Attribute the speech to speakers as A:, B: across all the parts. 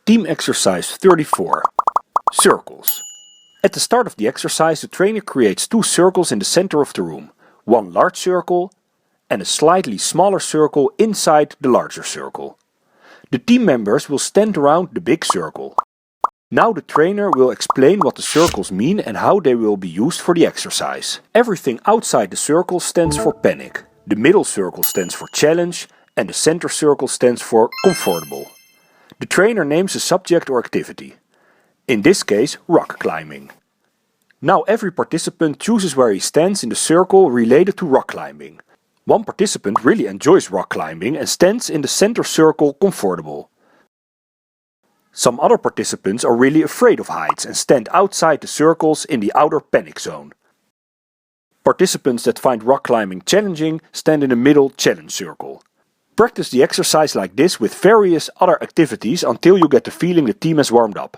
A: Team exercise 34. Circles. At the start of the exercise, the trainer creates 2 circles in the center of the room. One large circle and a slightly smaller circle inside the larger circle. The team members will stand around the big circle. Now the trainer will explain what the circles mean and how they will be used for the exercise. Everything outside the circle stands for panic. The middle circle stands for challenge and the center circle stands for comfortable. The trainer names a subject or activity. In this case, rock climbing. Now every participant chooses where he stands in the circle related to rock climbing. One participant really enjoys rock climbing and stands in the center circle comfortable. Some other participants are really afraid of heights and stand outside the circles in the outer panic zone. Participants that find rock climbing challenging stand in the middle challenge circle. Practice the exercise like this with various other activities until you get the feeling the team has warmed up.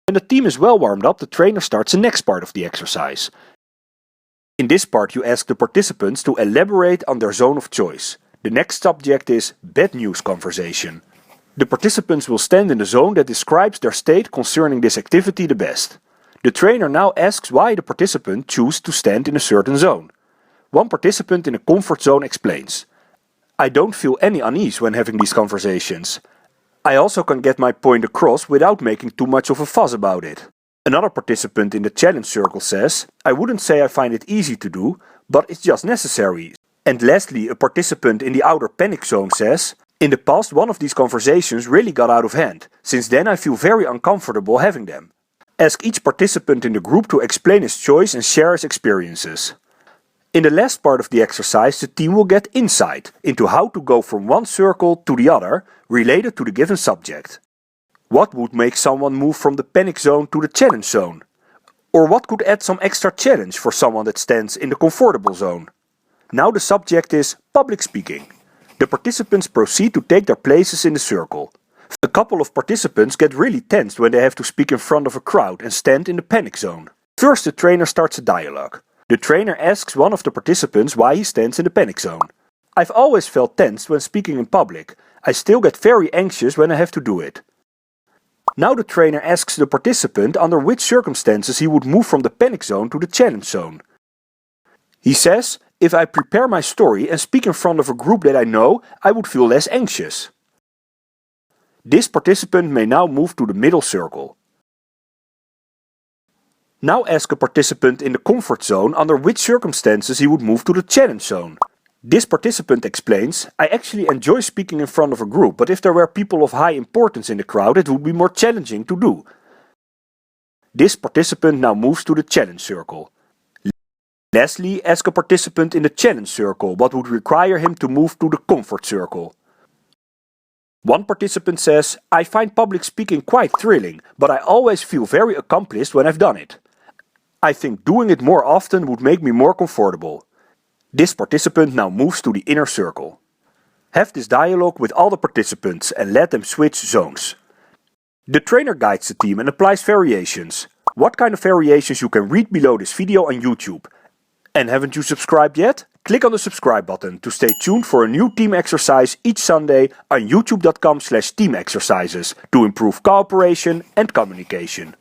A: When the team is well warmed up, the trainer starts the next part of the exercise. In this part you ask the participants to elaborate on their zone of choice. The next subject is bad news conversation. The participants will stand in the zone that describes their state concerning this activity the best. The trainer now asks why the participant chooses to stand in a certain zone. One participant in a comfort zone explains, "I don't feel any unease when having these conversations. I also can get my point across without making too much of a fuss about it." Another participant in the challenge circle says, "I wouldn't say I find it easy to do, but it's just necessary." And lastly, a participant in the outer panic zone says, "In the past one of these conversations really got out of hand. Since then I feel very uncomfortable having them." Ask each participant in the group to explain his choice and share his experiences. In the last part of the exercise, the team will get insight into how to go from one circle to the other related to the given subject. What would make someone move from the panic zone to the challenge zone? Or what could add some extra challenge for someone that stands in the comfortable zone? Now the subject is public speaking. The participants proceed to take their places in the circle. A couple of participants get really tensed when they have to speak in front of a crowd and stand in the panic zone. First the trainer starts a dialogue. The trainer asks one of the participants why he stands in the panic zone. "I've always felt tensed when speaking in public. I still get very anxious when I have to do it." Now the trainer asks the participant under which circumstances he would move from the panic zone to the challenge zone. He says, "If I prepare my story and speak in front of a group that I know, I would feel less anxious." This participant may now move to the middle circle. Now ask a participant in the comfort zone under which circumstances he would move to the challenge zone. This participant explains, "I actually enjoy speaking in front of a group, but if there were people of high importance in the crowd, it would be more challenging to do." This participant now moves to the challenge circle. Lastly, ask a participant in the challenge circle what would require him to move to the comfort circle. One participant says, "I find public speaking quite thrilling, but I always feel very accomplished when I've done it. I think doing it more often would make me more comfortable." This participant now moves to the inner circle. Have this dialogue with all the participants and let them switch zones. The trainer guides the team and applies variations. What kind of variations you can read below this video on YouTube. And haven't you subscribed yet? Click on the subscribe button to stay tuned for a new team exercise each Sunday on youtube.com/teamexercises to improve cooperation and communication.